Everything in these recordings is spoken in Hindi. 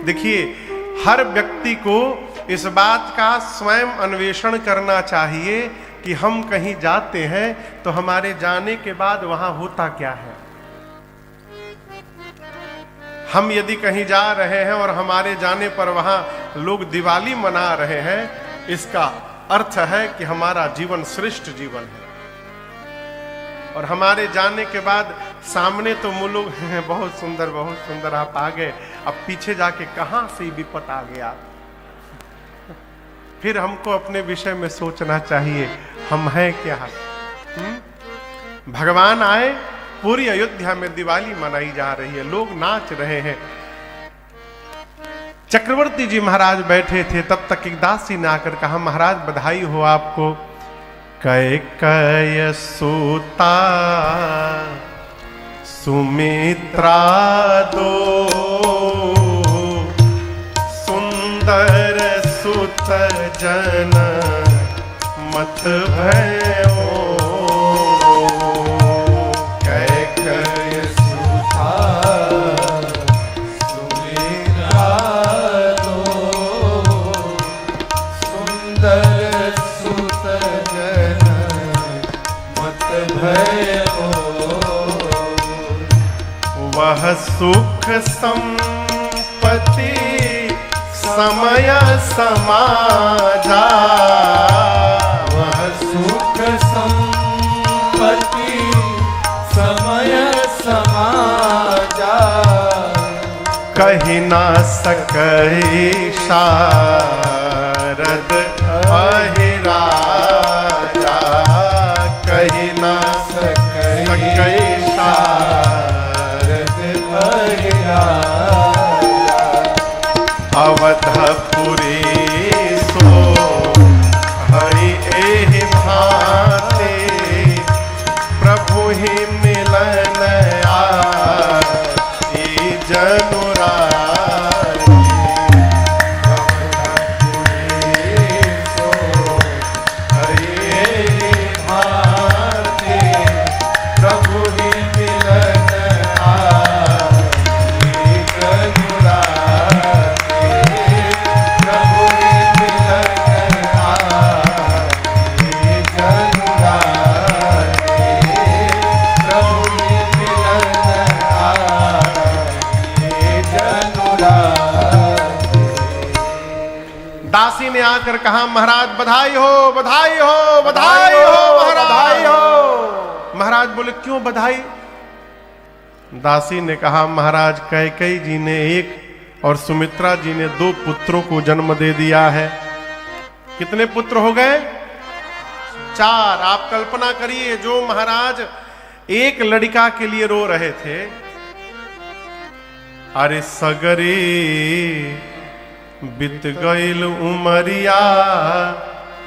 देखिए, हर व्यक्ति को इस बात का स्वयं अन्वेषण करना चाहिए कि हम कहीं जाते हैं तो हमारे जाने के बाद वहां होता क्या है। हम यदि कहीं जा रहे हैं और हमारे जाने पर वहां लोग दिवाली मना रहे हैं, इसका अर्थ है कि हमारा जीवन श्रेष्ठ जीवन है। और हमारे जाने के बाद सामने तो वो लोग हैं, बहुत सुंदर आप आ गए, अब पीछे जाके कहां से विपत आ गया। फिर हमको अपने विषय में सोचना चाहिए, हम हैं क्या। भगवान आए, पूरी अयोध्या में दिवाली मनाई जा रही है, लोग नाच रहे हैं। चक्रवर्ती जी महाराज बैठे थे, तब तक एक दासी ने आकर कहा, महाराज बधाई हो आपको। कैकेयी सूता सुमित्रा दो, सुंदर सुत जन मत भयो। वह सुख संपत्ति समय समाजा, वह सुख संपत्ति समय समाजा। कही ना सकई शारद अहिराजा, कही ना सकई अवधपुरी सो हरि एहि भांति, प्रभु ही मिलन आई जनुराई। अवधपुरी सो हरि एहि भांति, प्रभु ही मिलन आई जनुराई। दासी ने आकर कहा, महाराज बधाई हो, बधाई हो, बधाई हो महाराज हो। महाराज बोले, क्यों बधाई? दासी ने कहा, महाराज कैकेयी जी ने एक और सुमित्रा जी ने 2 पुत्रों को जन्म दे दिया है। कितने पुत्र हो गए? 4। आप कल्पना करिए, जो महाराज एक लड़का के लिए रो रहे थे, अरे सगरे बीत गईल उमरिया,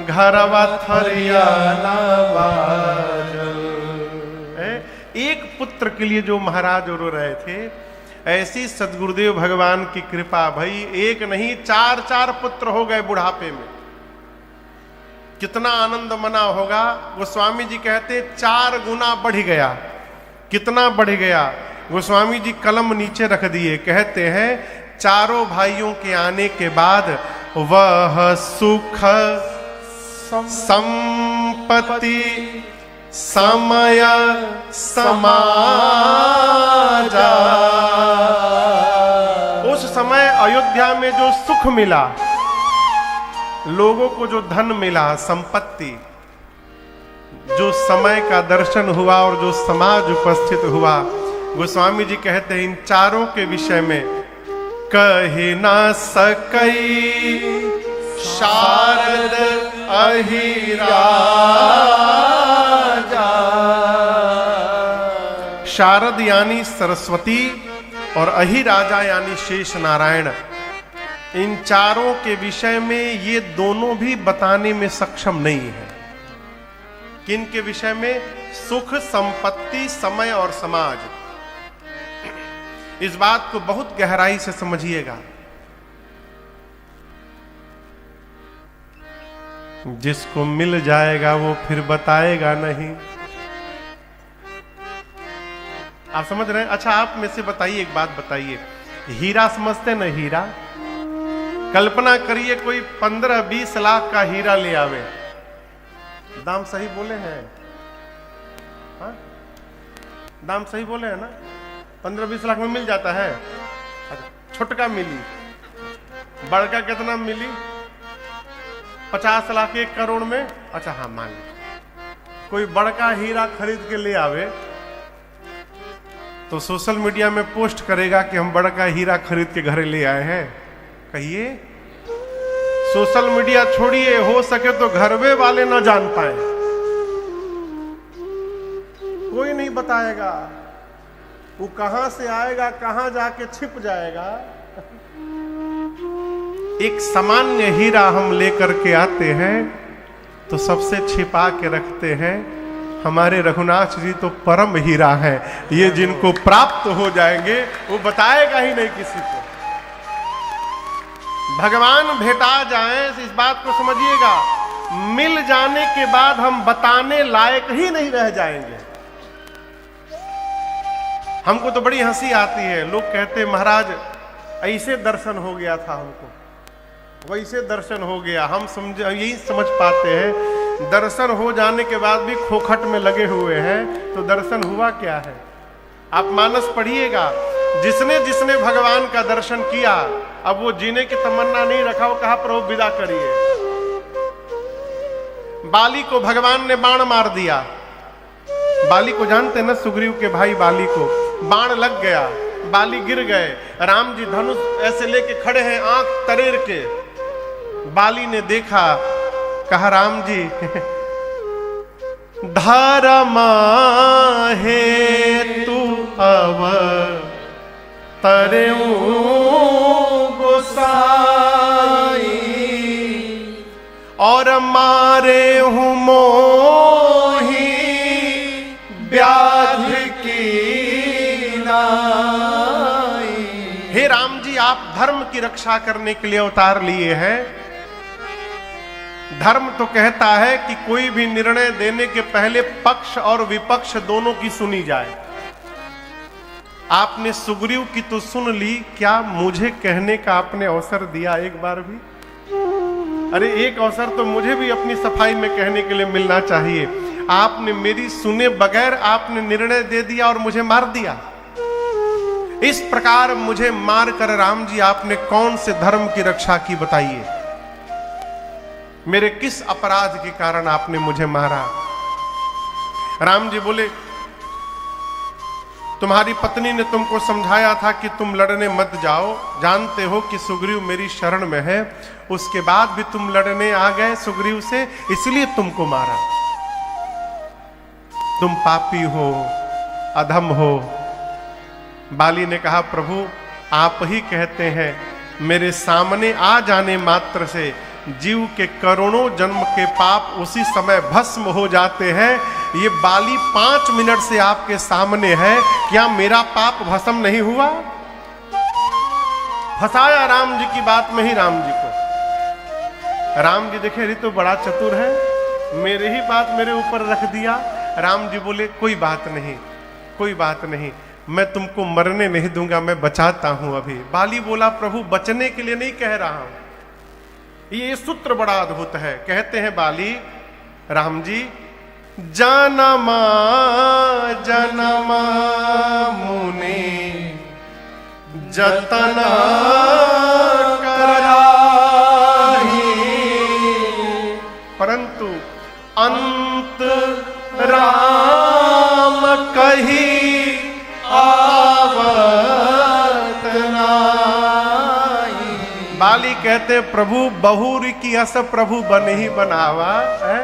घरवा थरिया नवाजल। एक पुत्र के लिए जो महाराज रो रहे थे, ऐसी सदगुरुदेव भगवान की कृपा भई, एक नहीं 4 पुत्र हो गए बुढ़ापे में। कितना आनंद मना होगा। गोस्वामी जी कहते 4 गुना बढ़ गया। कितना बढ़ गया? गोस्वामी जी कलम नीचे रख दिए, कहते हैं, चारों भाइयों के आने के बाद वह सुख संपत्ति समय समाजा। उस समय अयोध्या में जो सुख मिला, लोगों को जो धन मिला, संपत्ति, जो समय का दर्शन हुआ और जो समाज उपस्थित हुआ, गोस्वामी जी कहते हैं इन चारों के विषय में कही ना सकई शारद अहिराजा। शारद यानी सरस्वती और अहिराजा यानी शेष नारायण। इन चारों के विषय में ये दोनों भी बताने में सक्षम नहीं है। किन के विषय में? सुख, संपत्ति, समय और समाज। इस बात को बहुत गहराई से समझिएगा। जिसको मिल जाएगा वो फिर बताएगा नहीं। आप समझ रहे हैं? अच्छा, आप में से बताइए, एक बात बताइए, हीरा समझते ना? हीरा कल्पना करिए कोई 15-20 लाख का हीरा ले आवे, दाम सही बोले हैं? हाँ? दाम सही बोले हैं ना? 15-20 लाख में मिल जाता है। अच्छा, छोटका मिली, बड़का कितना मिली? 50 लाख 1 करोड़ में। अच्छा हाँ, मान ली कोई बड़का हीरा खरीद के ले आवे तो सोशल मीडिया में पोस्ट करेगा कि हम बड़का हीरा खरीद के घर ले आए हैं। कहिए, सोशल मीडिया छोड़िए, हो सके तो घरवे वाले ना जान पाए, कोई नहीं बताएगा, वो कहां से आएगा, कहां जाके छिप जाएगा। एक सामान्य हीरा हम लेकर के आते हैं तो सबसे छिपा के रखते हैं। हमारे रघुनाथ जी तो परम हीरा है, ये जिनको प्राप्त हो जाएंगे वो बताएगा ही नहीं किसी को। भगवान भेटा जाए, इस बात को समझिएगा, मिल जाने के बाद हम बताने लायक ही नहीं रह जाएंगे। हमको तो बड़ी हंसी आती है, लोग कहते महाराज ऐसे दर्शन हो गया था, हमको वैसे दर्शन हो गया। हम यही समझ पाते हैं, दर्शन हो जाने के बाद भी खोखट में लगे हुए हैं तो दर्शन हुआ क्या है? आप मानस पढ़िएगा, जिसने जिसने भगवान का दर्शन किया, अब वो जीने की तमन्ना नहीं रखा, वो कहा प्रभु विदा करिए। बाली को भगवान ने बाण मार दिया। बाली को जानते ना, सुग्रीव के भाई बाली को बाण लग गया, बाली गिर गए। राम जी धनुष ऐसे लेके खड़े हैं, आंख तरेर के। बाली ने देखा, कहा राम जी धर्मा है तू अब तरेऊ गोसाई और मारे हूं मोही व्याध की नाई। हे राम जी, आप धर्म की रक्षा करने के लिए अवतार लिए हैं। धर्म तो कहता है कि कोई भी निर्णय देने के पहले पक्ष और विपक्ष दोनों की सुनी जाए। आपने सुग्रीव की तो सुन ली, क्या मुझे कहने का आपने अवसर दिया एक बार भी? अरे एक अवसर तो मुझे भी अपनी सफाई में कहने के लिए मिलना चाहिए। आपने मेरी सुने बगैर आपने निर्णय दे दिया और मुझे मार दिया। इस प्रकार मुझे मार कर राम जी आपने कौन से धर्म की रक्षा की बताइए? मेरे किस अपराध के कारण आपने मुझे मारा? राम जी बोले, तुम्हारी पत्नी ने तुमको समझाया था कि तुम लड़ने मत जाओ, जानते हो कि सुग्रीव मेरी शरण में है, उसके बाद भी तुम लड़ने आ गए सुग्रीव से, इसलिए तुमको मारा। तुम पापी हो, अधम हो। बाली ने कहा, प्रभु आप ही कहते हैं, मेरे सामने आ जाने मात्र से जीव के करोड़ों जन्म के पाप उसी समय भस्म हो जाते हैं। ये बाली 5 मिनट से आपके सामने है, क्या मेरा पाप भस्म नहीं हुआ? फंसाया राम जी की बात में ही राम जी को। राम जी देखे, ये तो बड़ा चतुर है, मेरे ही बात मेरे ऊपर रख दिया। राम जी बोले, कोई बात नहीं, कोई बात नहीं, मैं तुमको मरने नहीं दूंगा, मैं बचाता हूं अभी। बाली बोला, प्रभु बचने के लिए नहीं कह रहा हूं। ये सूत्र बड़ा अद्भुत है। कहते हैं बाली, राम जी जनमा जनमा मुनि जतन कराही, परंतु अंत राम कही आवत नाई। बाली कहते, प्रभु बहुरी की अस प्रभु बन ही बनावा है,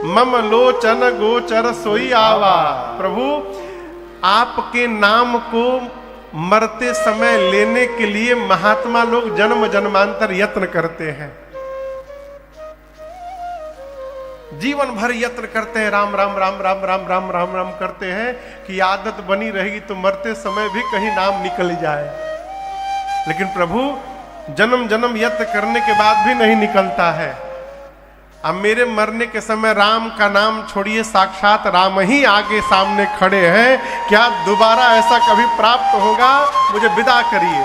मम लोचन गोचर सोई आवा। प्रभु आपके नाम को मरते समय लेने के लिए महात्मा लोग जन्म जन्मांतर यत्न करते हैं, जीवन भर यत्न करते हैं, राम राम राम राम राम राम राम राम करते हैं कि आदत बनी रहेगी तो मरते समय भी कहीं नाम निकल जाए। लेकिन प्रभु जन्म जन्म यत्न करने के बाद भी नहीं निकलता है। अब मेरे मरने के समय राम का नाम छोड़िए, साक्षात राम ही आगे सामने खड़े हैं, क्या दोबारा ऐसा कभी प्राप्त होगा? मुझे विदा करिए।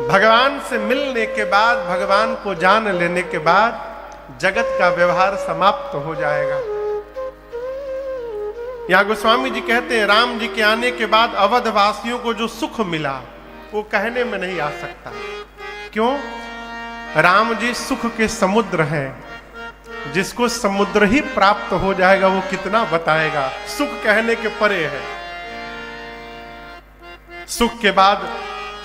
भगवान से मिलने के बाद, भगवान को जान लेने के बाद जगत का व्यवहार समाप्त हो जाएगा। यहां गोस्वामी जी कहते हैं, राम जी के आने के बाद अवध वासियों को जो सुख मिला वो कहने में नहीं आ सकता। क्यों? राम जी सुख के समुद्र हैं। जिसको समुद्र ही प्राप्त हो जाएगा वो कितना बताएगा। सुख कहने के परे है। सुख के बाद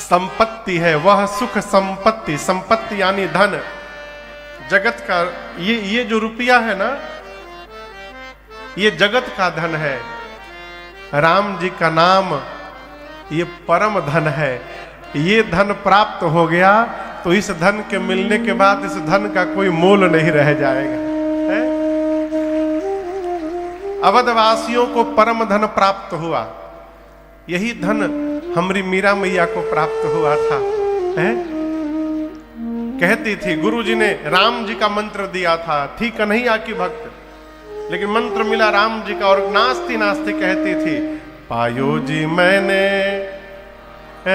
संपत्ति है, वह सुख संपत्ति। संपत्ति यानी धन। जगत का ये जो रुपया है ना, ये जगत का धन है। राम जी का नाम ये परम धन है। ये धन प्राप्त हो गया तो इस धन के मिलने के बाद इस धन का कोई मोल नहीं रह जाएगा है? अवधवासियों को परम धन प्राप्त हुआ। यही धन हमारी मीरा मैया को प्राप्त हुआ था है? कहती थी, गुरु जी ने राम जी का मंत्र दिया था, थी कन्हैया की भक्त, लेकिन मंत्र मिला राम जी का, और नाचती नाचती कहती थी, पायो जी मैंने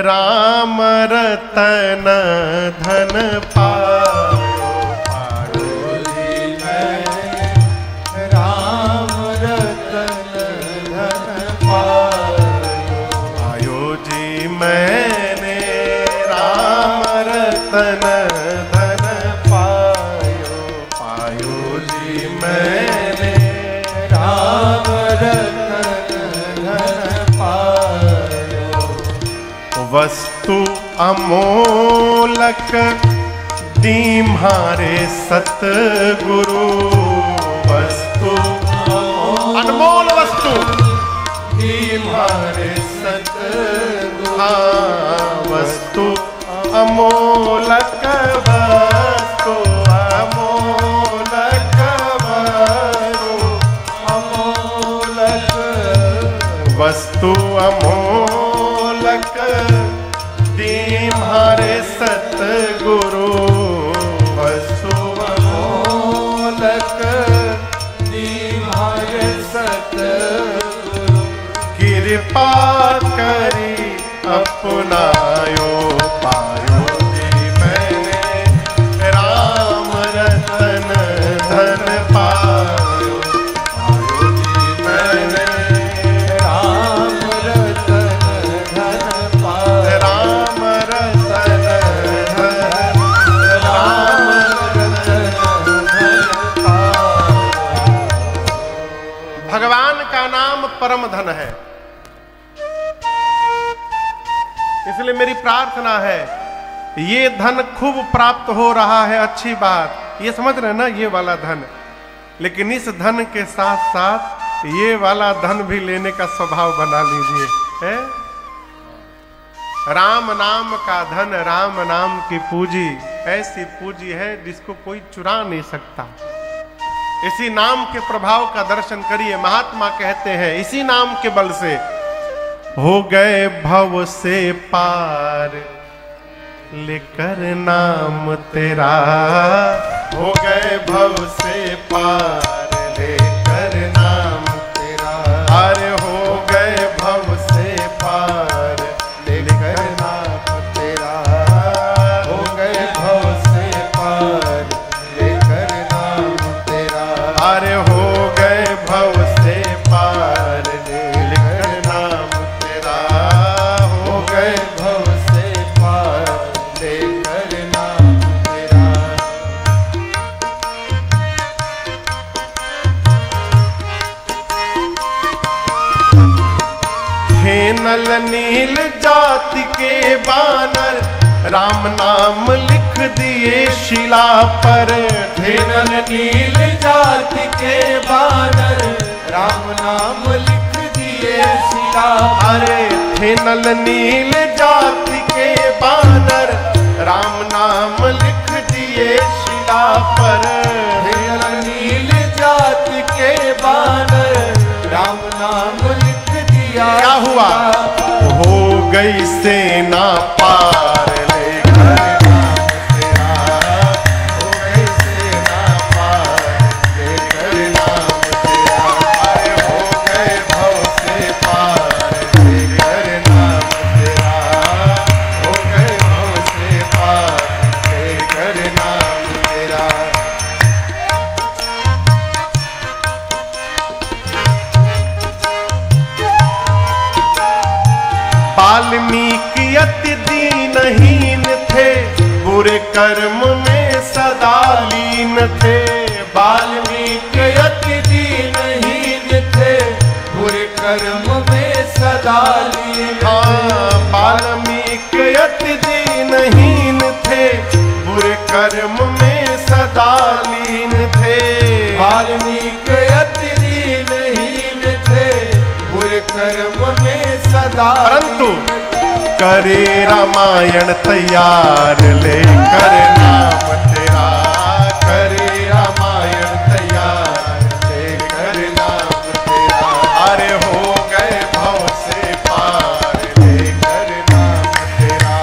राम रतन धन पायो, पायो जी मैंने राम रतन धन पायो, पायो जी मैंने राम रतन धन पायो, पायो जी मैंने राम रतन धन पायो, वस्तु अमोलक दीम्हारे सतगुरु, वस्तु अनमोल वस्तु दीम्हारे सतगुरु, वस्तु अमोलक, वस्तु अमोलक, वस्तु अमोलक दीम्हारे सतगुरु, वस्तु अमोलक दीम्हारे सतगुरु, कृपा करी अपनायो, पायो जी मैंने राम रतन धन पायो, पायो जी मैंने राम रतन धन पायो, राम रतन धन, राम रतन धन पायो। भगवान का नाम परम धन है। इसलिए मेरी प्रार्थना है, ये धन खूब प्राप्त हो रहा है, अच्छी बात, ये समझ रहे हैं ना, ये वाला धन, लेकिन इस धन के साथ साथ ये वाला धन भी लेने का स्वभाव बना लीजिए है? राम नाम का धन, राम नाम की पूंजी ऐसी पूंजी है जिसको कोई चुरा नहीं सकता। इसी नाम के प्रभाव का दर्शन करिए। महात्मा कहते हैं, इसी नाम के बल से हो गए भव से पार, लेकर नाम तेरा, हो गए भव से पार, लेकर नाम तेरा, अरे हो गए भव से पार, लेकर नाम तेरा, हो गए भव से पार, लेकर नाम तेरा, अरे हो गए भव से पार, लेकर नाम तेरा, हो गए भव से पार, लेकर नाम तेरा। हे नल नील जाति के बानर, राम नाम लिख दिए शिला पर, हे नल नील जाति के बानर, राम नाम लिख दिए शिला पर। अरे हे नल नील जाति के बानर, राम नाम लिख दिए शिला पर, हे नल नील जाति के बानर, राम नाम लिख दिया क्या हुआ? शिला पर। हो गई सेना पार, लेकर नाम तेरा, हो गई सेना पार, लेकर नाम तेरा, अरे हो गए भव से पार, लेकर नाम तेरा, हो गए भव से बुरे कर्म में सदा लीन थे। वाल्मीकि अति दीनहीन थे, बुरे कर्म में सदा लीन थे। वाल्मीकि अति दीनहीन थे, बुरे कर्म में सदा लीन थे। वाल्मीकि अति दीनहीन थे, बुरे कर्म में सदा परंतु करे रामायण तैयार लेकर नाम तेरा। करे रामायण तैयार लेकर नाम तेरा। अरे हो गए भव से पार लेकर नाम तेरा।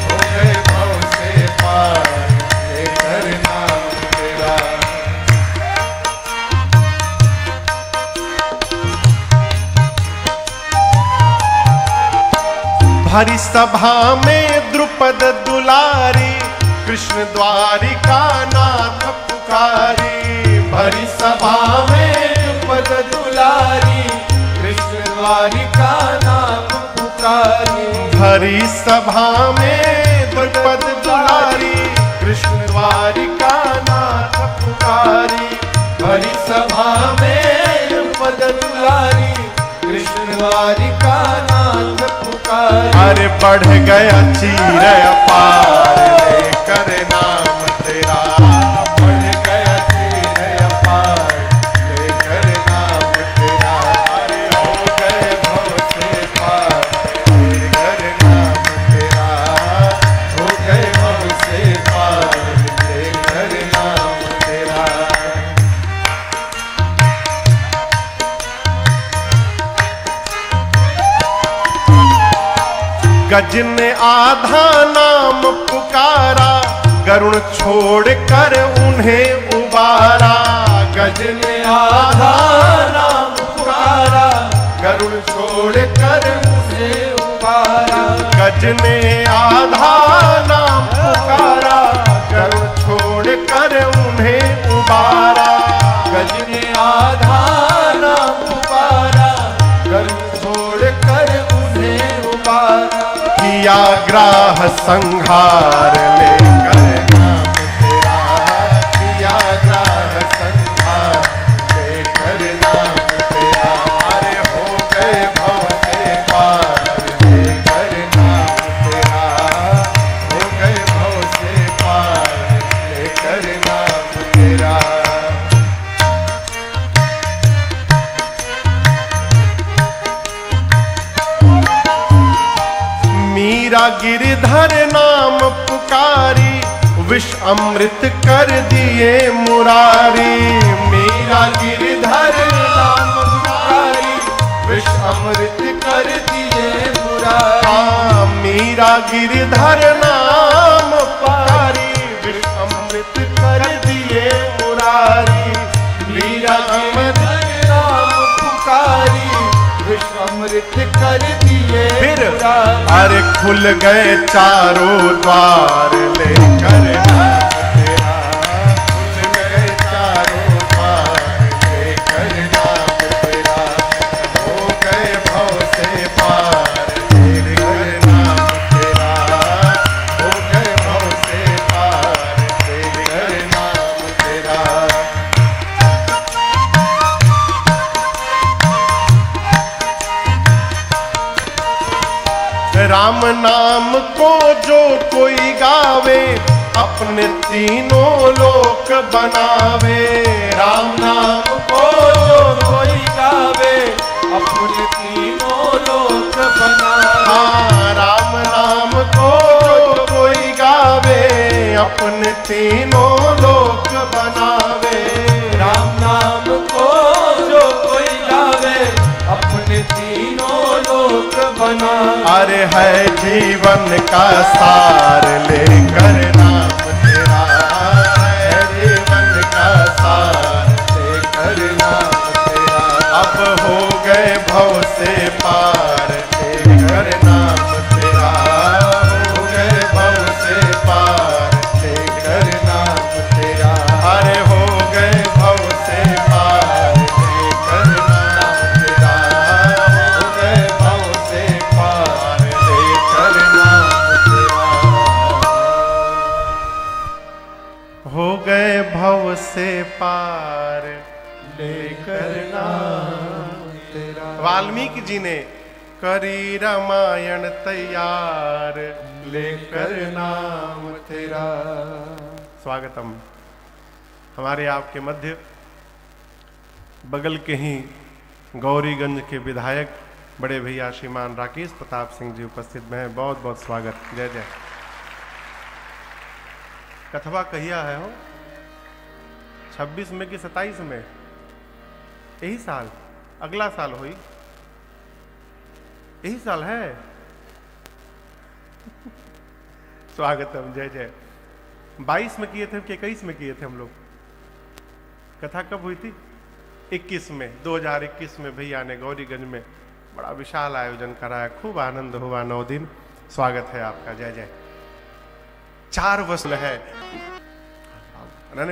हो गए भव से पार लेकर नाम तेरा। भरी सभा में द्रुपद दुलारी, कृष्ण द्वारिका नाथ पुकारी। भरी सभा में द्रुपद दुलारी, कृष्ण द्वारिका नाम पुकारी। भरी सभा में द्रुपद दुलारी, कृष्ण द्वारिका नाथ पुकारी। भरी सभा में द्रुपद दुलारी, कृष्ण द्वारिका नाथ पुकारी। अरे बढ़ गया चीर अपार लेकर नाम तेरा। बढ़ गया चीर अपार लेकर नाम तेरा। अरे हो गए भव से पार लेकर नाम तेरा। हो गए भव से पार लेकर नाम तेरा। गज ने आधा नाम पुकारा, गरुण छोड़ कर उन्हें उबारा। गज ने आधा नाम पुकारा, गरुण छोड़ कर उन्हें उबारा। गज ने आधा नाम पुकारा, गरुण छोड़ कर उन्हें उबारा। गज ने आधा नाम पुकारा, गरुण छोड़ कर उन्हें उबारा। किया ग्राह संहार लेकर नाम तेरा। किया ग्राह संहार लेकर नाम तेरा। अरे हो गए भव से पार लेकर नाम तेरा। हो गए भव से पार लेकर नाम तेरा। मीरा गिरधर नाम पुकारी, विष अमृत कर दिए मुरारी। मीरा गिरधर नाम पुकारी, विष अमृत कर दिए मुरारी। मीरा गिरधर नाम पुकारी, विष अमृत कर दिए मुरारी। मीरा गिरधर नाम पुकारी, विष अमृत कर दिए फिर मुरारी। अरे खुल गए चारों द्वार लेकर नाम तेरा। खुल गए चारों द्वार लेकर नाम तेरा। हो गए भव से पार लेकर नाम तेरा। हो गए भव से पार लेकर नाम तेरा। राम नाम को जो कोई गावे, अपने तीनों लोक बनावे। राम नाम को जो कोई गावे, अपने तीनों लोक बनावे। हाँ, राम नाम को जो कोई गावे, अपने तीनों लोक बनावे। राम नाम को जो कोई गावे, अपने तीनों लोक बनावे। अरे है जीवन का सार लेकर नाम तेरा। है जीवन का सार लेकर नाम तेरा। अब हो गए भव से पार लेकर नाम तेरा। हो गए भव से पार लेकर नाम तेरा। अरे हो गए भव से पार लेकर नाम तेरा। हो गए भव से पार लेकर नाम तेरा। से पार लेकर नाम तेरा। वाल्मीकि जी ने करी रामायण तैयार लेकर नाम तेरा। स्वागतम। हमारे आपके मध्य बगल के ही गौरीगंज के विधायक बड़े भैया श्रीमान राकेश प्रताप सिंह जी उपस्थित में हैं। बहुत बहुत स्वागत। जय जय। कथवा कहिया है हो 26 में कि 27 में? यही साल, अगला साल हुई, यही साल है। स्वागतम। जय जय। 22 में किए थे कि 21 में किए थे हम लोग? कथा कब हुई थी? 21 में, 2021 में भैया ने गौरीगंज में बड़ा विशाल आयोजन कराया, खूब आनंद हुआ 9 दिन। स्वागत है आपका। जय जय। 4 वसल है,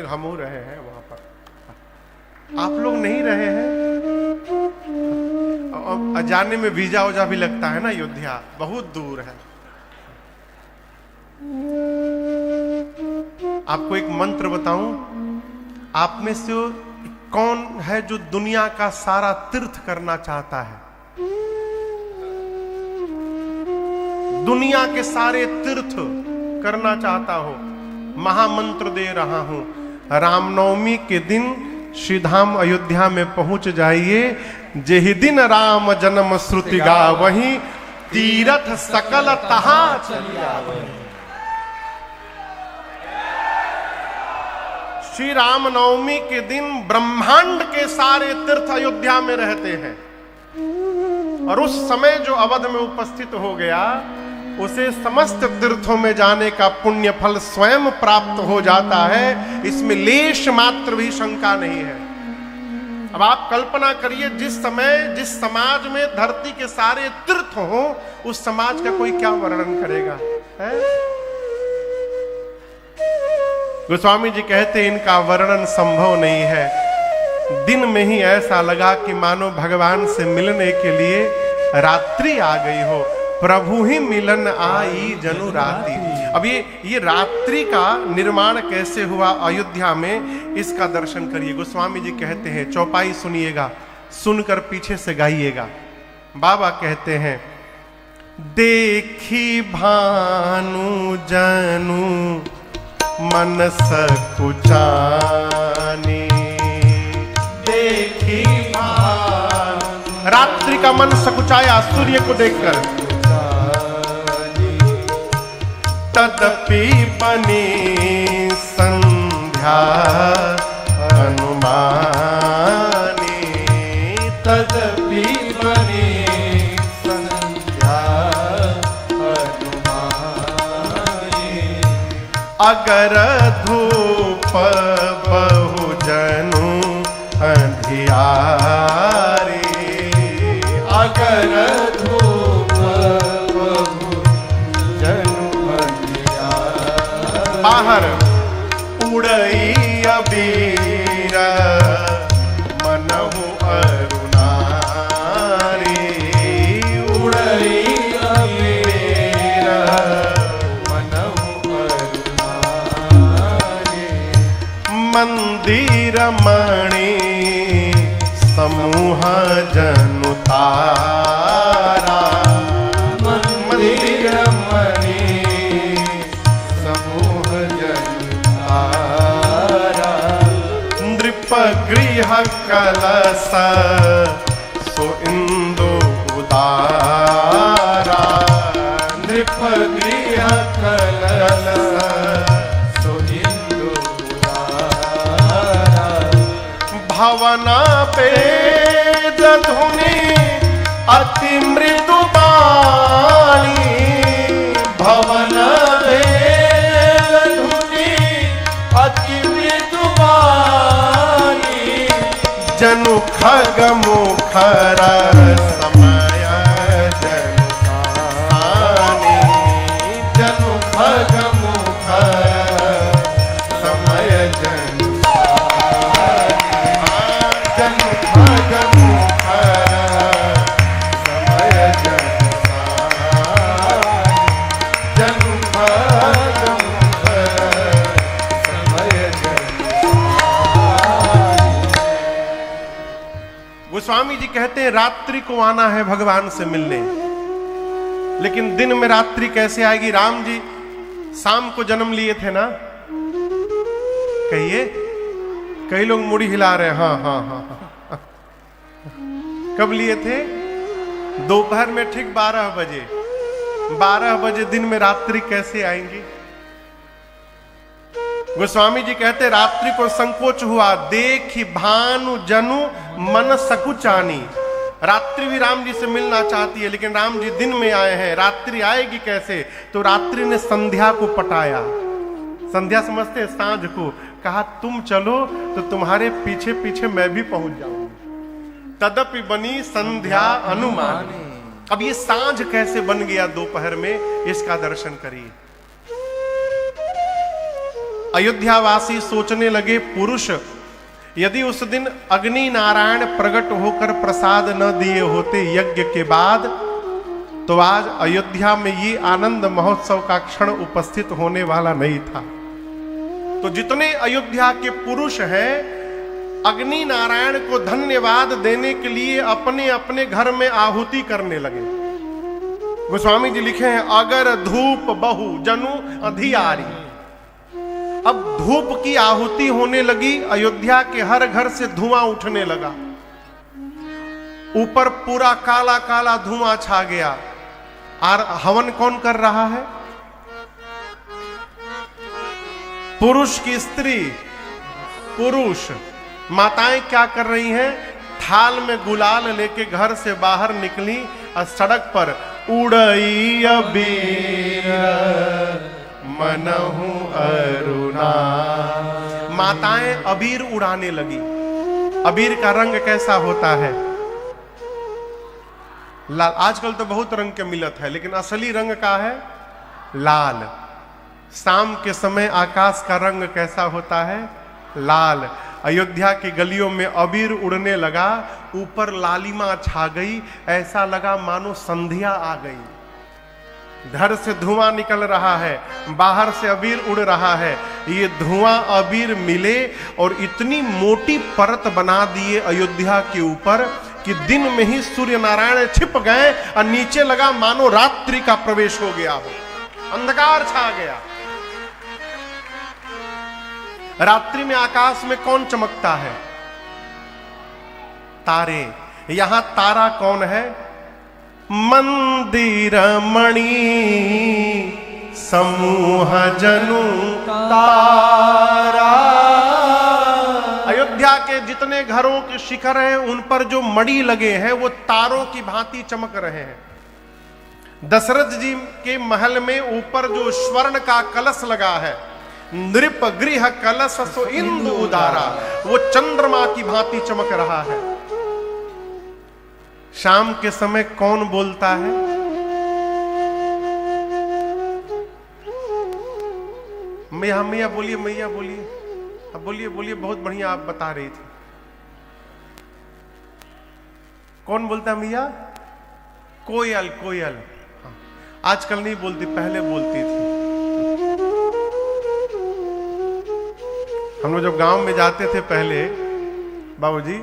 हम हो रहे हैं वहां पर, आप लोग नहीं रहे हैं। जाने में वीजा वोजा भी लगता है ना, अयोध्या बहुत दूर है। आपको एक मंत्र बताऊं, आप में से कौन है जो दुनिया का सारा तीर्थ करना चाहता है? दुनिया के सारे तीर्थ करना चाहता हो? महामंत्र दे रहा हूं। रामनवमी के दिन श्रीधाम अयोध्या में पहुंच जाइए। जेहि दिन राम जन्म श्रुति गा वहीं, तीरथ सकल तहां चलिया वहीं। श्री राम नवमी के दिन ब्रह्मांड के सारे तीर्थ अयोध्या में रहते हैं, और उस समय जो अवध में उपस्थित हो गया उसे समस्त तीर्थों में जाने का पुण्य फल स्वयं प्राप्त हो जाता है। इसमें लेश मात्र भी शंका नहीं है। अब आप कल्पना करिए, जिस समय जिस समाज में धरती के सारे तीर्थ हों, उस समाज का कोई क्या वर्णन करेगा है? गोस्वामी जी कहते हैं इनका वर्णन संभव नहीं है। दिन में ही ऐसा लगा कि मानो भगवान से मिलने के लिए रात्रि आ गई हो। प्रभु ही मिलन आई जनु रात्रि। अब ये रात्रि का निर्माण कैसे हुआ अयोध्या में, इसका दर्शन करिए। गोस्वामी जी कहते हैं, चौपाई सुनिएगा, सुनकर पीछे से गाइएगा। बाबा कहते हैं, देखी भानु जनु मन सकुचानी, देखी भानु। रात्रि का मन सकुचाया सूर्य को देखकर। तदपि बनी संध्या अनुमानी, तदपि बनी संध्या अनुमानी। अगर धूप बहुजनु अंधियारी, अगर धूप बाहर उड़ई अबीर मनहु अरुणारी, उड़ई अबीर मनहु अरुणारी। मंदिर मणि समूह जनु तारा, मंदिर मणि गृह कलश सो इंदु उदारा, नृप गृह कलश सो इंदु उदारा। भवना वेद धुनि अति मृदु बाणी, भवन वेद धुनि अति मृदु जनु खग मुखर समय जनु सानी, जनु खग मुखर समय जनु सानी। जनु खग मुखर समय जनु सानी। जनु खग मुखर समय जनु सानी। गोस्वामी जी कहते हैं रात्रि को आना है भगवान से मिलने, लेकिन दिन में रात्रि कैसे आएगी? राम जी शाम को जन्म लिए थे ना, कहिए। कई लोग मुड़ी हिला रहे हैं, हाँ हाँ हाँ हाँ। कब लिए थे? दोपहर में ठीक 12 बजे। 12 बजे दिन में रात्रि कैसे आएंगी? गोस्वामी जी कहते रात्रि को संकोच हुआ, देखी भानु जनु मन सकुचानी। रात्रि भी राम जी से मिलना चाहती है, लेकिन राम जी दिन में आए हैं, रात्रि आएगी कैसे? तो रात्रि ने संध्या को पटाया। संध्या समझते हैं सांझ को। कहा तुम चलो तो तुम्हारे पीछे पीछे मैं भी पहुंच जाऊंगी। तदपि बनी संध्या अनुमानी। अब ये सांझ कैसे बन गया दोपहर में, इसका दर्शन करिए। अयोध्यावासी सोचने लगे, पुरुष यदि उस दिन अग्नि नारायण प्रकट होकर प्रसाद न दिए होते यज्ञ के बाद, तो आज अयोध्या में ये आनंद महोत्सव का क्षण उपस्थित होने वाला नहीं था। तो जितने अयोध्या के पुरुष हैं, अग्नि नारायण को धन्यवाद देने के लिए अपने अपने घर में आहुति करने लगे। गोस्वामी जी लिखे हैं, अगर धूप बहु जनु अधियारी। अब धूप की आहुति होने लगी, अयोध्या के हर घर से धुआं उठने लगा, ऊपर पूरा काला काला धुआं छा गया। और हवन कौन कर रहा है? पुरुष की स्त्री, पुरुष। माताएं क्या कर रही हैं? थाल में गुलाल लेके घर से बाहर निकली और सड़क पर उड़ई अबीर मनहु अरुणा। माताएं अबीर उड़ाने लगी। अबीर का रंग कैसा होता है? लाल। आजकल तो बहुत रंग के मिलत है, लेकिन असली रंग का है लाल। शाम के समय आकाश का रंग कैसा होता है? लाल। अयोध्या की गलियों में अबीर उड़ने लगा, ऊपर लालिमा छा गई, ऐसा लगा मानो संध्या आ गई। घर से धुआं निकल रहा है, बाहर से अबीर उड़ रहा है। ये धुआं अबीर मिले और इतनी मोटी परत बना दिए अयोध्या के ऊपर कि दिन में ही सूर्य नारायण छिप गए और नीचे लगा मानो रात्रि का प्रवेश हो गया हो, अंधकार छा गया। रात्रि में आकाश में कौन चमकता है? तारे। यहां तारा कौन है? मंदिर मणि समूह जनु तारा। अयोध्या के जितने घरों के शिखर हैं, उन पर जो मणि लगे हैं वो तारों की भांति चमक रहे हैं। दशरथ जी के महल में ऊपर जो स्वर्ण का कलश लगा है, नृप गृह कलश सो इंदु उदारा, वो चंद्रमा की भांति चमक रहा है। शाम के समय कौन बोलता है? मैया मैया बोलिए, मैया बोलिए, अब बोलिए बोलिए, बहुत बढ़िया आप बता रही थी। कौन बोलता है मैया? कोयल। कोयल। हाँ। आजकल नहीं बोलती, पहले बोलती थी। हम लोग जब गांव में जाते थे पहले बाबूजी,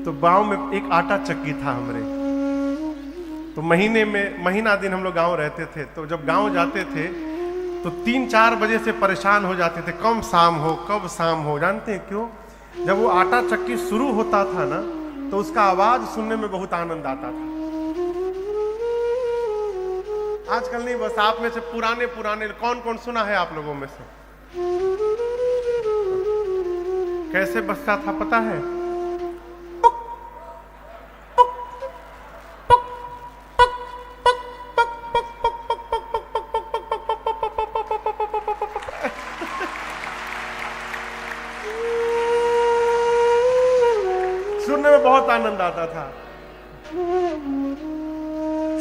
तो गांव में एक आटा चक्की था हमारे। तो महीने में महीना दिन हम लोग गांव रहते थे। तो जब गांव जाते थे तो 3-4 बजे से परेशान हो जाते थे, कब शाम हो कब शाम हो। जानते हैं क्यों? जब वो आटा चक्की शुरू होता था ना, तो उसका आवाज सुनने में बहुत आनंद आता था। आजकल नहीं। बस आप में से पुराने पुराने कौन कौन सुना है आप लोगों में से? कैसे बजता था पता है? सुनने में बहुत आनंद आता था।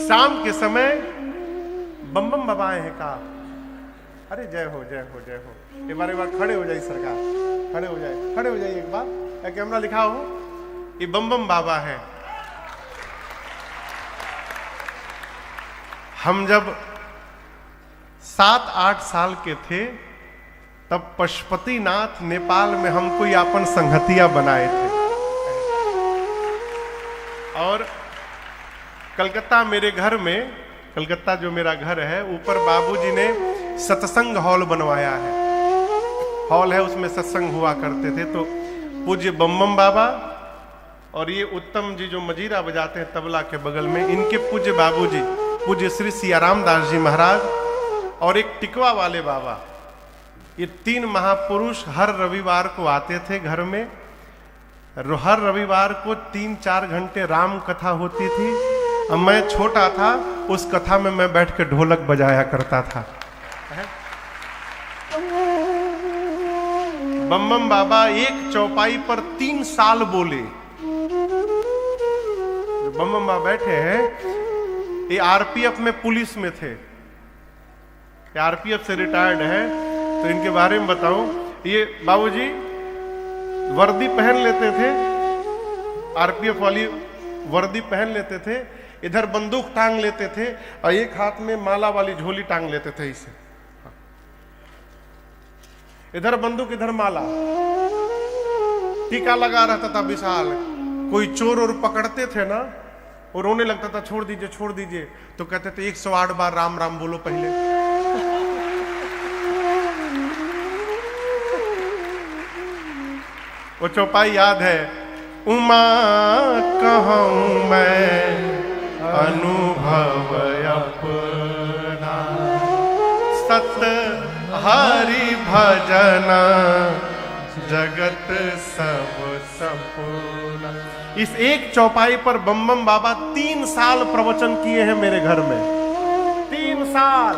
शाम के समय बम बम बबाए हैं का, अरे जय हो जय हो जय हो। एक बार खड़े हो जाइए सरकार, खड़े हो जाए, खड़े हो जाइए एक बार। कैमरा लिखा हो, ये बम बम बाबा है। हम जब 7-8 साल के थे, तब पशुपतिनाथ नेपाल में हमको अपन संगतिया बनाए थे। और कलकत्ता मेरे घर में, कलकत्ता जो मेरा घर है, ऊपर बाबूजी ने सत्संग हॉल बनवाया है। हॉल है, उसमें सत्संग हुआ करते थे। तो पूज्य बम बाबा और ये उत्तम जी जो मजीरा बजाते हैं तबला के बगल में, इनके पूज्य बाबूजी पूज्य श्री सियाराम दास जी महाराज और एक टिकवा वाले बाबा, ये 3 महापुरुष हर रविवार को आते थे घर में। हर रविवार को 3-4 घंटे राम कथा होती थी। अब मैं छोटा था, उस कथा में मैं बैठ के ढोलक बजाया करता था। बम बाबा एक चौपाई पर 3 साल बोले। बम बाबा बैठे हैं, ये आरपीएफ में पुलिस में थे, ये आरपीएफ से रिटायर्ड है। तो इनके बारे में बताऊं, ये बाबूजी वर्दी पहन लेते थे, आरपीएफ वाली वर्दी पहन लेते थे, इधर बंदूक टांग लेते थे और एक हाथ में माला वाली झोली टांग लेते थे इसे। इधर बंदूक इधर माला, टीका लगा रहता था विशाल। कोई चोर और पकड़ते थे ना, और रोने लगता था, छोड़ दीजिए छोड़ दीजिए। तो कहते थे 108 बार राम राम बोलो पहले। वो चौपाई याद है, उमा कहूं मैं अनुभव अपना, सत हरि भजना जगत सब सपूना। इस एक चौपाई पर बम बाबा 3 साल प्रवचन किए हैं मेरे घर में, 3 साल।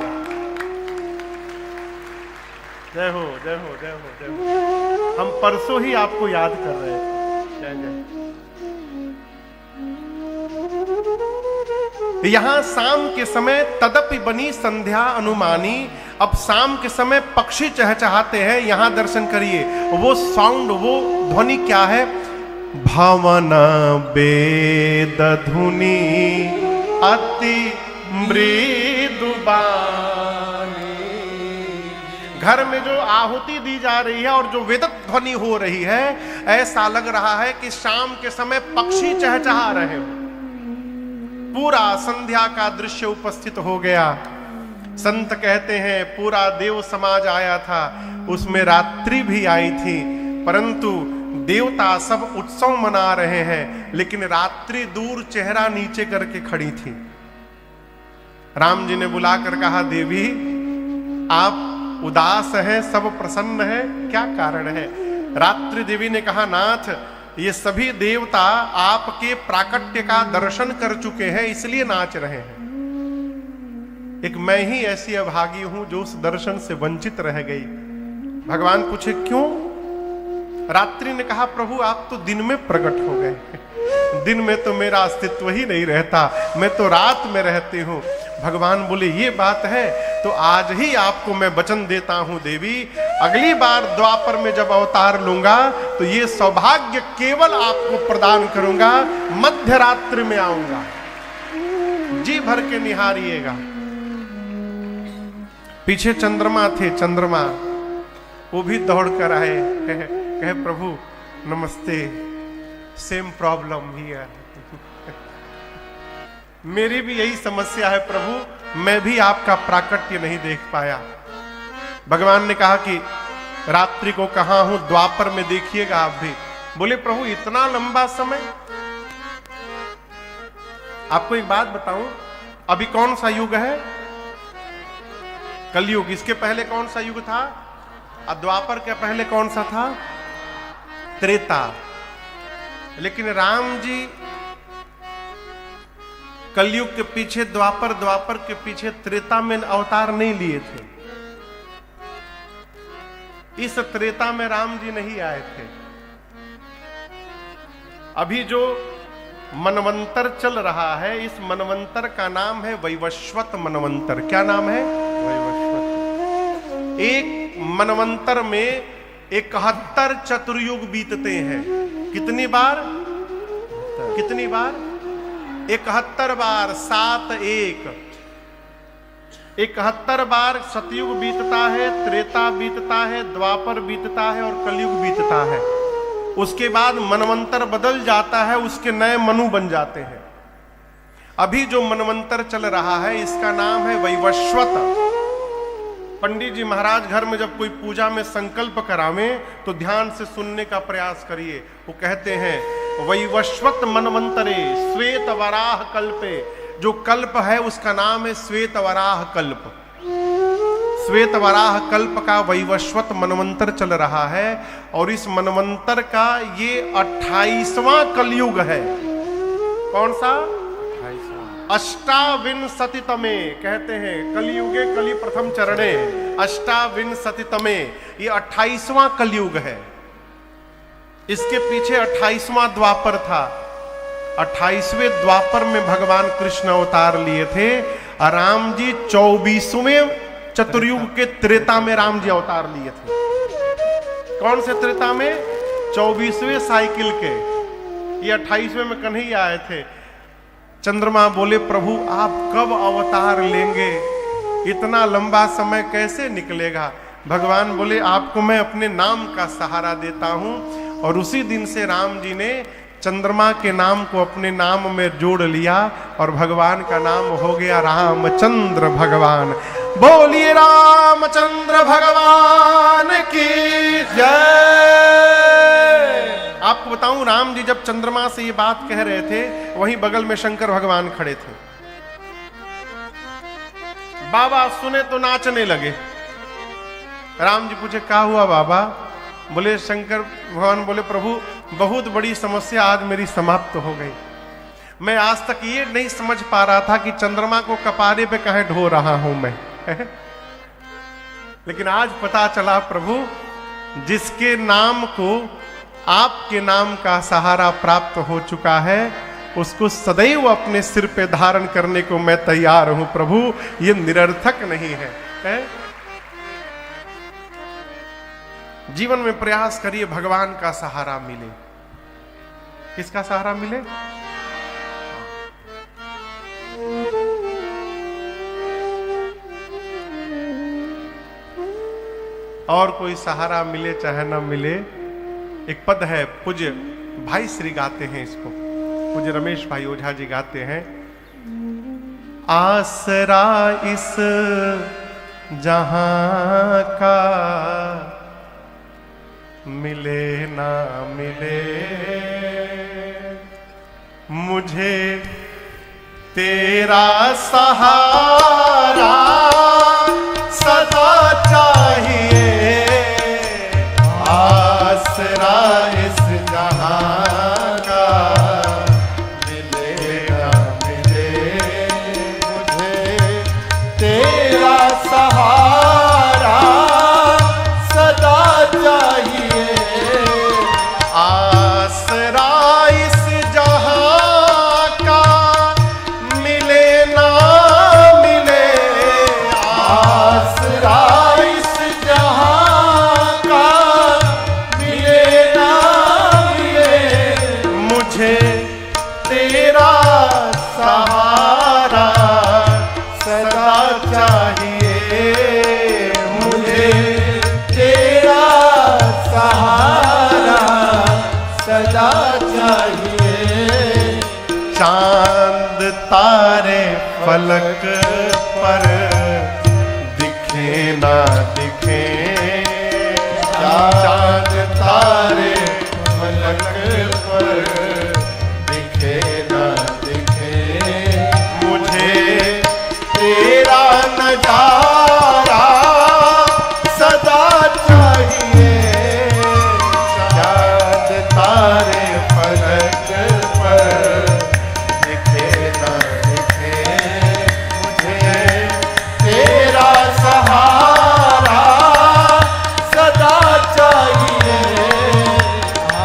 जय हो जय हो जय हो जय हो। हम परसों ही आपको याद कर रहे थे। जय जय। यहां शाम के समय तदपि बनी संध्या अनुमानी। अब शाम के समय पक्षी चहचहाते हैं, यहां दर्शन करिए। वो साउंड, वो ध्वनि क्या है? भवन वेद धुनि अति मृदु बानी। घर में जो आहुति दी जा रही है और जो वेदत ध्वनि हो रही है, ऐसा लग रहा है कि शाम के समय पक्षी चहचहा रहे हो। पूरा संध्या का दृश्य उपस्थित हो गया। संत कहते हैं पूरा देव समाज आया था, उसमें रात्रि भी आई थी, परंतु देवता सब उत्सव मना रहे हैं, लेकिन रात्रि दूर चेहरा नीचे करके खड़ी थी। राम जी ने बुलाकर कहा, देवी आप उदास हैं, सब प्रसन्न है, क्या कारण है? रात्रि देवी ने कहा, नाथ ये सभी देवता आपके प्राकट्य का दर्शन कर चुके हैं, इसलिए नाच रहे हैं। एक मैं ही ऐसी अभागी हूं जो उस दर्शन से वंचित रह गई। भगवान पूछे क्यों? रात्रि ने कहा, प्रभु आप तो दिन में प्रकट हो गए, दिन में तो मेरा अस्तित्व ही नहीं रहता, मैं तो रात में रहती हूं। भगवान बोले ये बात है तो आज ही आपको मैं वचन देता हूं देवी, अगली बार द्वापर में जब अवतार लूंगा तो ये सौभाग्य केवल आपको प्रदान करूंगा, मध्य रात्रि में आऊंगा, जी भर के निहारिएगा। पीछे चंद्रमा थे, चंद्रमा वो भी दौड़ कर आए, कहे प्रभु नमस्ते, सेम प्रॉब्लम हियर। मेरी भी यही समस्या है प्रभु, मैं भी आपका प्राकट्य नहीं देख पाया। भगवान ने कहा कि रात्रि को कहां हूं, द्वापर में देखिएगा आप भी। बोले प्रभु इतना लंबा समय? आपको एक बात बताऊं, अभी कौन सा युग है? कलयुग। इसके पहले कौन सा युग था? द्वापर के पहले कौन सा था? त्रेता। लेकिन राम जी कलयुग के पीछे द्वापर, द्वापर के पीछे त्रेता में अवतार नहीं लिए थे। इस त्रेता में राम जी नहीं आए थे। अभी जो मनवंतर चल रहा है, इस मनवंतर का नाम है वैवस्वत मनवंतर। क्या नाम है? वैवस्वत। एक मनवंतर में 71 चतुर्युग बीतते हैं। कितनी बार? कितनी बार? 71 बार। 7 1 71 बार सतयुग बीतता है, त्रेता बीतता है, द्वापर बीतता है और कलयुग बीतता है। उसके बाद मनवंतर बदल जाता है, उसके नए मनु बन जाते हैं। अभी जो मनवंतर चल रहा है इसका नाम है वैवस्वत। पंडित जी महाराज घर में जब कोई पूजा में संकल्प करावे तो ध्यान से सुनने का प्रयास करिए। वो कहते हैं वैवस्वत मनवंतरे श्वेत वराह कल्पे। जो कल्प है उसका नाम है श्वेत वराह कल्प। श्वेत वराह कल्प का वैवस्वत मनवंतर चल रहा है और इस मनवंतर का ये 28वां कलयुग है। कौन सा? 28तमे कहते हैं, कलयुगे कलि प्रथम चरणे 28तमे, ये 28वां कलयुग है। इसके पीछे 28वां द्वापर था। 28वें द्वापर में भगवान कृष्ण अवतार लिए थे। राम जी 24वें चतुर्युग के त्रेता में राम जी अवतार लिए थे। कौन से त्रेता में? 24वें साइकिल के। ये 28वें में कन्हैया आए थे। चंद्रमा बोले प्रभु आप कब अवतार लेंगे, इतना लंबा समय कैसे निकलेगा? भगवान बोले आपको मैं अपने नाम का सहारा देता हूं। और उसी दिन से राम जी ने चंद्रमा के नाम को अपने नाम में जोड़ लिया और भगवान का नाम हो गया रामचंद्र भगवान। बोलिए रामचंद्र भगवान की जय। आपको बताऊं, राम जी जब चंद्रमा से ये बात कह रहे थे, वहीं बगल में शंकर भगवान खड़े थे। बाबा सुने तो नाचने लगे। राम जी पूछे क्या हुआ बाबा? बोले शंकर भगवान बोले प्रभु बहुत बड़ी समस्या आज मेरी समाप्त हो गई। मैं आज तक ये नहीं समझ पा रहा था कि चंद्रमा को कपारे पे कहीं ढो रहा हूं मैं लेकिन आज पता चला प्रभु, जिसके नाम को आपके नाम का सहारा प्राप्त हो चुका है उसको सदैव अपने सिर पे धारण करने को मैं तैयार हूं प्रभु। ये निरर्थक नहीं है? जीवन में प्रयास करिए भगवान का सहारा मिले। किसका सहारा मिले? और कोई सहारा मिले चाहे ना मिले। एक पद है, पूज्य भाई श्री गाते हैं इसको, पूज्य रमेश भाई ओझा जी गाते हैं। आसरा इस जहां का मिले ना मिले, मुझे तेरा सहारा सदा चाहिए। आसरा इस जहां का मिले ना मिले, मुझे तेरा सहारा सदा चाहिए। आसरा इस जहां का मिले ना मिले, आसरा इस जहां का मिले ना मिले, मुझे तेरा सहारा सदा चाहिए। मुझे तेरा सहारा सदा चाहिए। चांद तारे फलक पर दिखे ना दिखे, चांद तारे फलक पर दिखे ना दिखे, मुझे तेरा नजारा सदा चाहिए। चांद तारे फलक पर दिखे ना दिखे, मुझे तेरा सहारा सदा चाहिए।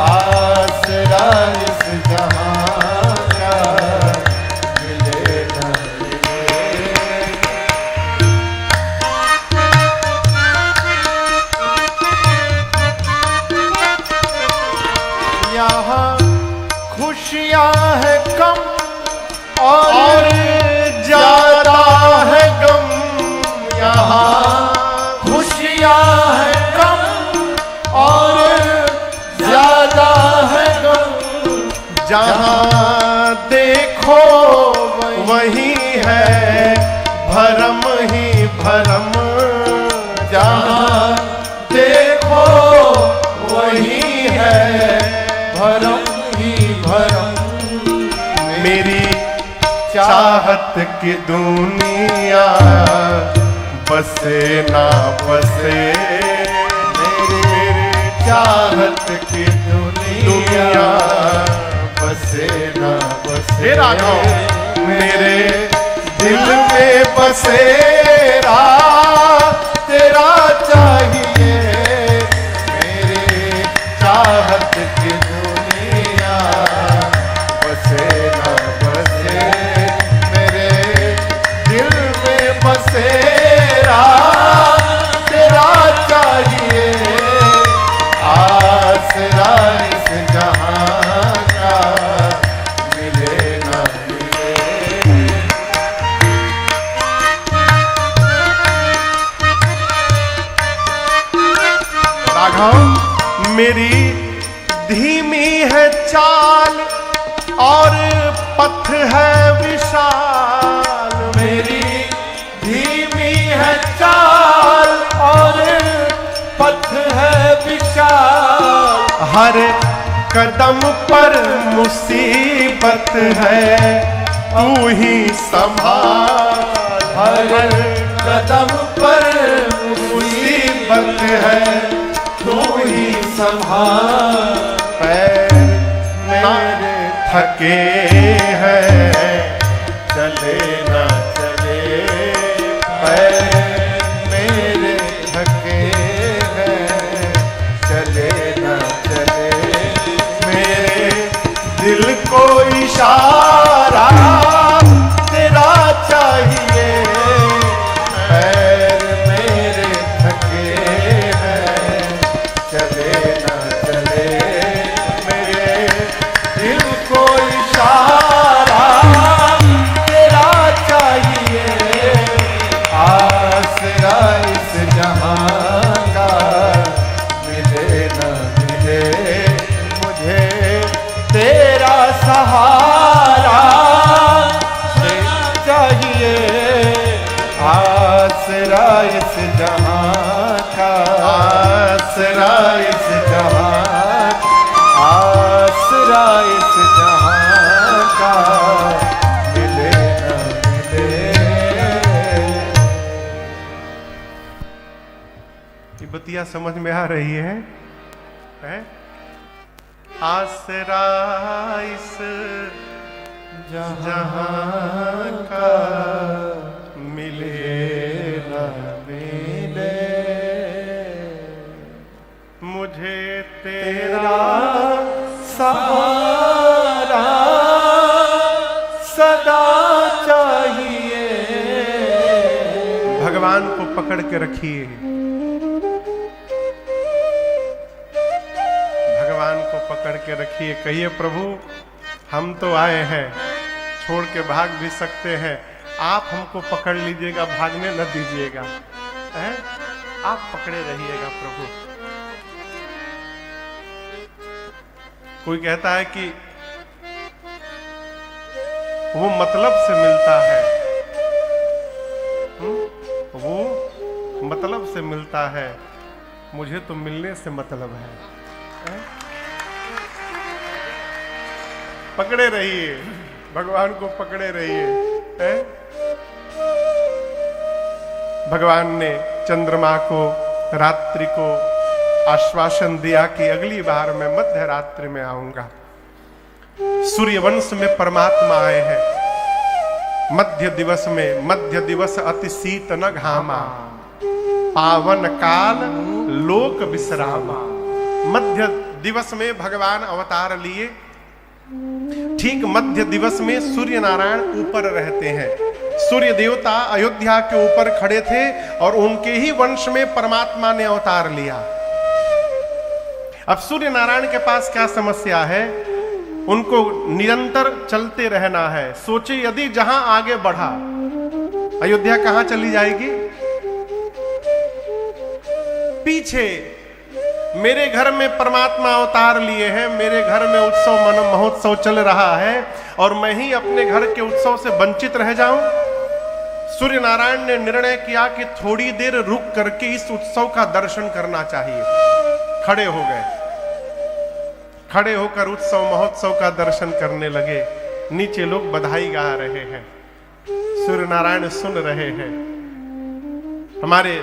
आसरा इस जहां का मिले ना मिले। देखो वही है भरम ही भरम, जहाँ देखो वही है भरम ही भरम। मेरी चाहत की दुनिया बसे ना बसे, मेरी चाहत की दुनिया बसे ना बसे। हे राघव मेरे दिल में बसेरा तेरा चाहिए, मेरे चाहत की दुनिया बसे ना बसे, मेरे दिल में बसेरा तेरा चाहिए। आसरा इस जहां का मिले ना मिले। राघव मेरी धीमी है चाल और पथ है विशाल, मेरी धीमी है चाल और पथ है विशाल। हर कदम पर मुसीबत है तू ही संभाल, हर कदम पर मुसीबत है तू ही संभाल। पैर मेरे थके हैं चले ना चले, पैर मेरे थके हैं चले ना चले। मेरे दिल को इशारा तेरा चाहिए, पैर मेरे थके हैं चले ना चले। मेरे दिल को इशारा तेरा चाहिए। आसरा इस जहां का मिले ना मिले, मुझे तेरा सहारा चाहिए। आसरा इस जहां का, आसरा इस जहां, आसरा इस जहां का मिले ना मिले। ये बतिया समझ में आ रही है? आसरा इस जहां का मिले ना मिले, मुझे तेरा तेरा सहारा सदा चाहिए। भगवान को पकड़ के रखिए, भगवान को पकड़ के रखिए। कहिए प्रभु हम तो आए हैं, छोड़ के भाग भी सकते हैं, आप हमको पकड़ लीजिएगा, भागने न दीजिएगा, हैं? आप पकड़े रहिएगा प्रभु। कोई कहता है कि वो मतलब से मिलता है, वो मतलब से मिलता है, मुझे तो मिलने से मतलब है, हैं? पकड़े रहिए, भगवान को पकड़े रहिए, हैं? भगवान ने चंद्रमा को, रात्रि को आश्वासन दिया कि अगली बार मैं मध्य रात्रि में आऊंगा। सूर्यवंश में परमात्मा आए हैं। मध्य दिवस में, मध्य दिवस अति शीत न घामा, पावन काल लोक विश्रामा। मध्य दिवस में भगवान अवतार लिए। ठीक मध्य दिवस में सूर्य नारायण ऊपर रहते हैं। सूर्य देवता अयोध्या के ऊपर खड़े थे और उनके ही वंश में परमात्मा ने अवतार लिया। अब सूर्य नारायण के पास क्या समस्या है? उनको निरंतर चलते रहना है। सोचे यदि जहां आगे बढ़ा, अयोध्या कहां चली जाएगी? पीछे मेरे घर में परमात्मा अवतार लिए हैं, मेरे घर में उत्सव मन महोत्सव चल रहा है और मैं ही अपने घर के उत्सव से वंचित रह जाऊं। सूर्य नारायण ने निर्णय किया कि थोड़ी देर रुक करके इस उत्सव का दर्शन करना चाहिए। खड़े हो गए, खड़े होकर उत्सव महोत्सव का दर्शन करने लगे। नीचे लोग बधाई गा रहे हैं, सूर्य नारायण सुन रहे हैं। हमारे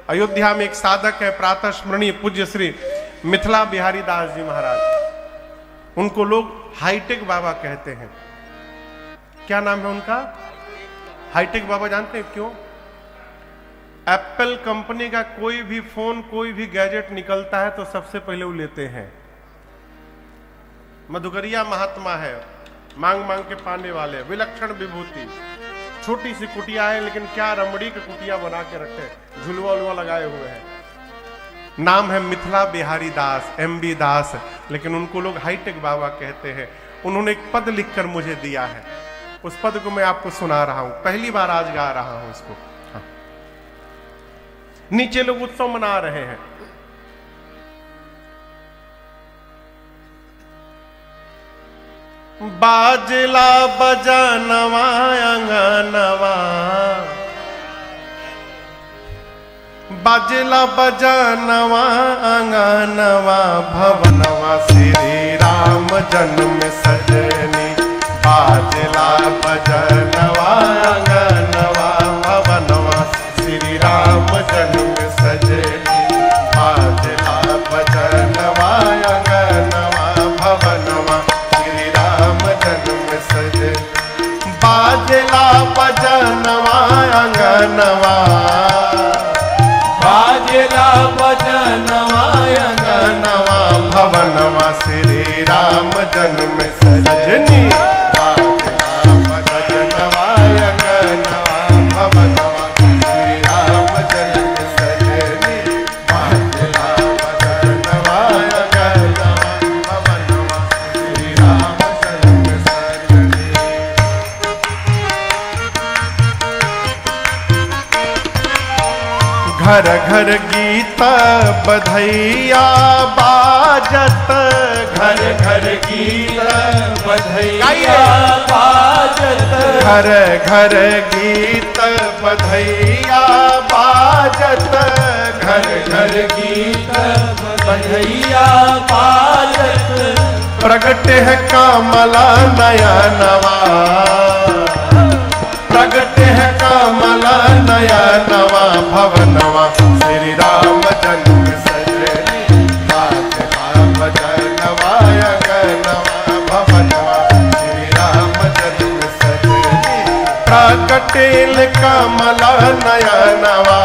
अयोध्या में एक साधक है, प्रातः स्मरणीय पूज्य श्री मिथिला बिहारी दास जी महाराज। उनको लोग हाईटेक बाबा कहते हैं। क्या नाम है उनका? हाईटेक बाबा। जानते हैं क्यों? एप्पल कंपनी का कोई भी फोन, कोई भी गैजेट निकलता है तो सबसे पहले वो लेते हैं। मधुकरिया महात्मा है, मांग मांग के पाने वाले, विलक्षण विभूति। छोटी सी कुटिया है लेकिन क्या रमड़ी की कुटिया बना के रखे, झुलवा उलवा लगाए हुए हैं। नाम है मिथिला बिहारी दास, MB दास, लेकिन उनको लोग हाईटेक बाबा कहते हैं। उन्होंने एक पद लिखकर मुझे दिया है, उस पद को मैं आपको सुना रहा हूं। पहली बार आज गा रहा हूं इसको। हाँ। नीचे लोग उत्सव मना रहे हैं। बाजला बजानवा अंगनवा, बाजला बजानवा अंगनवा, भवनवा श्री राम जन्म सजनी। बाजला बजानवा अंगनवा, भवनवा श्री राम जन्म सजनी। बाजला बजानवा अंगनवा, भवनवा बाजला बजनवा अंगनवा, बाजला बजनवा अंगनवा, भवनवा श्री राम जन्म सजनी। बाजला बजनवा अंगनवा, भवनवा श्री राम जन्म सजनी। बाजला बजनवा अंगनवा, भवनवा श्री राम जन्म सजनी। घर घर गीत बधैया बाजत, घर घर गीत बधैया बाजत, घर घर गीत बधैया बाजत, घर घर गीत बधैया बाजत। प्रगट है कामला नयनवा, प्रगट है कामला नयनवा, भवनवा श्री राम जन्म सजनी। बाजला बजनवा अंगनवा, भवनवा श्री राम जन्म सजनी। प्रगटेल कामला नयनवा,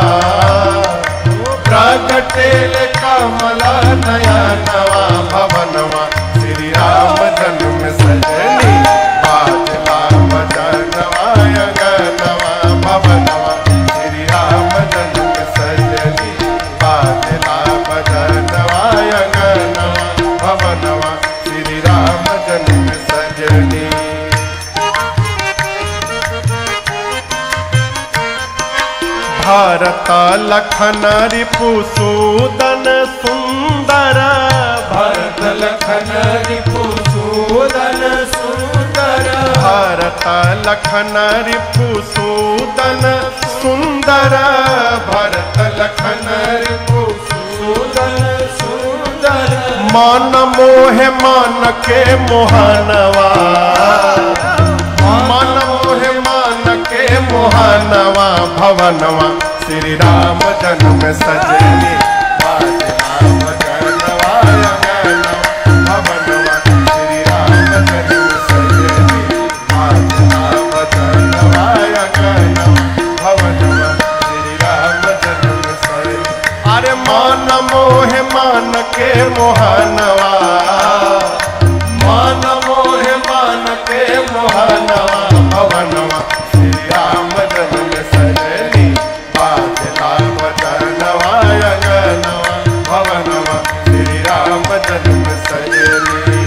प्रगटेल कामला नयनवा, भवनवा श्री राम जन्म सजनी। बाजला बजनवा अंगनवा, भवनवा श्री राम जन्म सजनी। बाजला बजनवा अंगनवा, भवनवा श्री राम जन्म सजनी। भारत लखन रिपु सूदन सुंदर, भरत लखन रिपु सूदन सुंदर। भारत लखन रिपु सूदन सुंदर, भरत लखन रिपु सूदन सुंदर। मन मोहे मन के मोहनवा, मन मोहे मन के मोहनवा, भवनवा श्री राम जन्म सजनी। बाजला बजनवा अंगनवा, भवनवा श्री राम जन्म सजनी। बाजला बजनवा अंगनवा, भवनवा श्री राम जन्म सजनी। अरे मन मोहे मन के मोहनवा, मन मोहे मन के मोहनवा, भवनवा श्री राम जन्म सजनी। बाजला बजनवा अंगनवा, भवनवा श्री राम जन्म सजनी।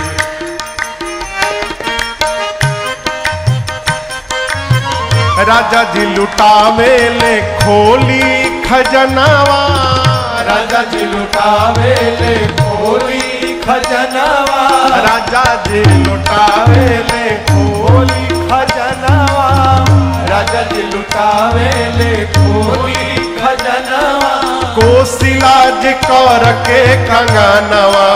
राजा जी लुटावे ले खोली खजनवा, राजा जी लुटावे ले खोली खजनवा, राजा जी लुटावे ले खोली खजनवा, राजा जी लुटावे ले खोली खजनवा, कोशिला जी कर के कंगनवा,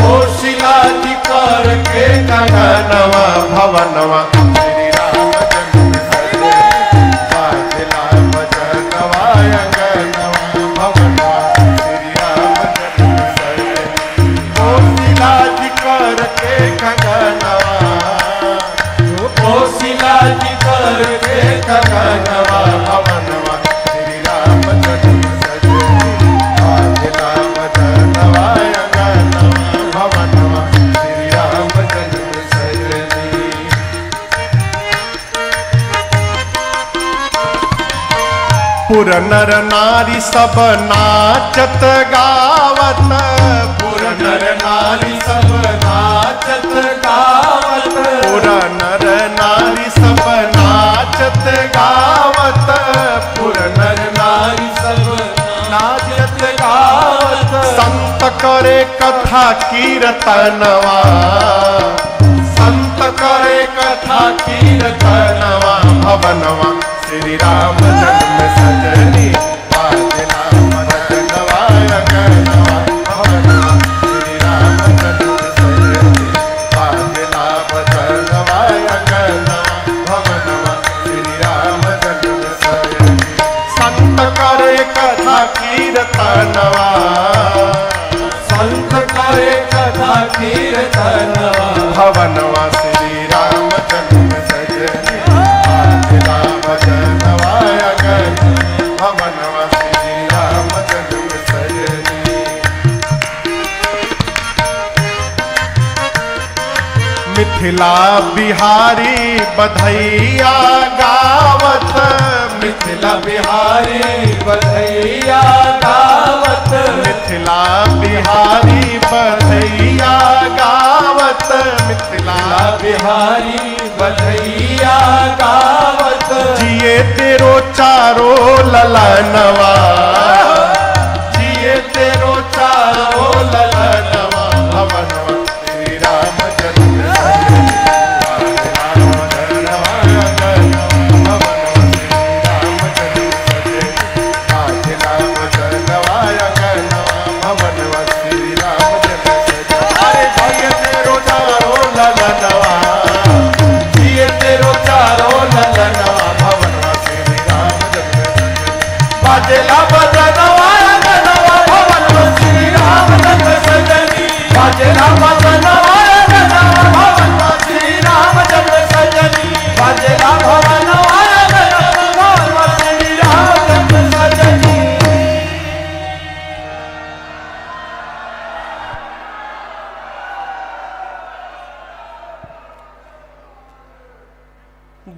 कोशिला जी कर के कंगनवा भवनवा श्री राम जन्म सजे, बाजला भजनवा अंगनवा भवनवा श्री राम जन्म सजे, कोशिला जी कर के कंगनवा, कोशिला जी कर के कंगनवा भवनवा श्री राम जन्म सजे, बाजला भजनवा अंगनवा भवनवा श्री राम जन्म सजनी। पुर नर नारी सब नाचत गावत, पुर नर नारी सब नाचत गावत, पुर नर नारी सब नाचत गावत, पुर नर नारी सब नाचत गावत, संत करे कथा कीर्तनवा, संत करे कथा कीर्तनवा भवनवा श्री राम जन्म सजनी, बाजला भजनवा अंगनवा भवनवा श्री राम जन्म सजनी, बाजला भजनवा अंगनवा भवनवा श्री राम जन्म सजनी, संत करे कथा कीर्तनवा, संत करे कथा कीर्तनवा, भवनवा श्री राम जन्म सजनी, बाजला भजनवा अंगनवा भवनवा श्री राम जन्म सजनी। मिथिला बिहारी बधैया गावत, मिथिला बिहारी बधैया गावत, मिथिला बिहारी बधैया गावत, मिथिला बिहारी बधैया गावत, जिए तेरो चारो ललनवा, जिए तेरो चारो ललनवा भवनवा श्री राम जन्म सजनी, बाजला भजनवा अंगनवा भवनवा श्री राम जन्म सजनी, अरे जिए तेरो चारो ललनवा, जिए तेरो चारो ललनवा भवनवा श्री राम जन्म सजनी, बाजला भजनवा अंगनवा भवनवा श्री राम जन्म सजनी, बाजला भजनवा अंगनवा भवनवा श्री राम जन्म सजनी, बाजला भवनवा अंगनवा भवनवा श्री राम जन्म सजनी।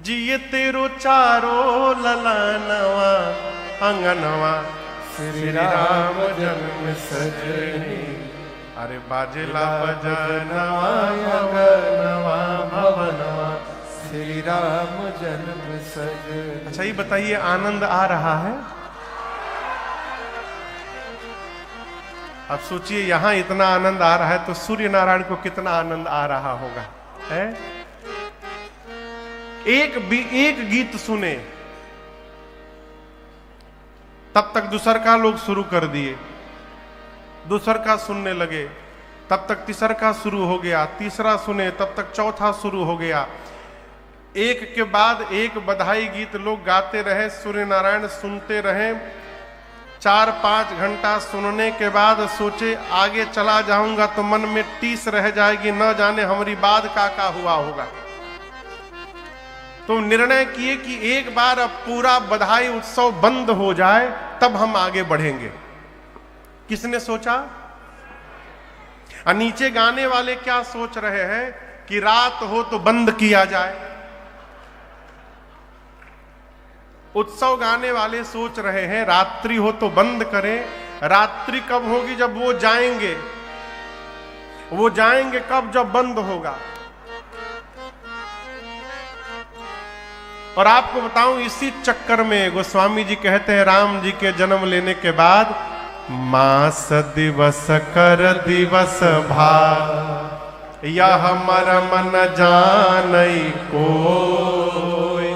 जिए तेरो चारो ललनवा अंगनवा श्री राम जन्म सजनी, अरे बाजला भजनवा अंगनवा भवनवा श्री राम जन्म सजनी। अच्छा ये बताइए, आनंद आ रहा है? अब सोचिए, यहां इतना आनंद आ रहा है तो सूर्य नारायण को कितना आनंद आ रहा होगा, है? एक गीत सुने तब तक दूसर का लोग शुरू कर दिए, दूसर का सुनने लगे तब तक तीसर का शुरू हो गया, तीसरा सुने तब तक चौथा शुरू हो गया, एक के बाद एक बधाई गीत लोग गाते रहे, सूर्य नारायण सुनते रहे। 4-5 घंटा सुनने के बाद सोचे आगे चला जाऊंगा तो मन में टीस रह जाएगी, न जाने हमारी बाद का हुआ होगा। तो निर्णय किए कि एक बार अब पूरा बधाई उत्सव बंद हो जाए तब हम आगे बढ़ेंगे। किसने सोचा? और नीचे गाने वाले क्या सोच रहे हैं कि रात हो तो बंद किया जाए। उत्सव गाने वाले सोच रहे हैं रात्रि हो तो बंद करें। रात्रि कब होगी? जब वो जाएंगे। वो जाएंगे कब? जब बंद होगा। और आपको बताऊं इसी चक्कर में गोस्वामी जी कहते हैं राम जी के जन्म लेने के बाद मास दिवस कर दिवस भार यह मरम न जानई कोई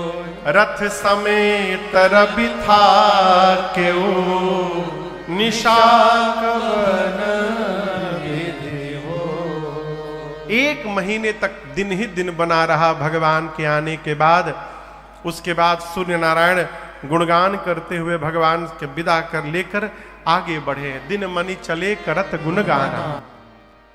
रथ समेत रवि था केऊ निशाकवन एक महीने तक दिन ही दिन बना रहा भगवान के आने के बाद। उसके बाद सूर्य नारायण गुणगान करते हुए भगवान के विदा कर लेकर आगे बढ़े। दिन मनि चले करत गुणगान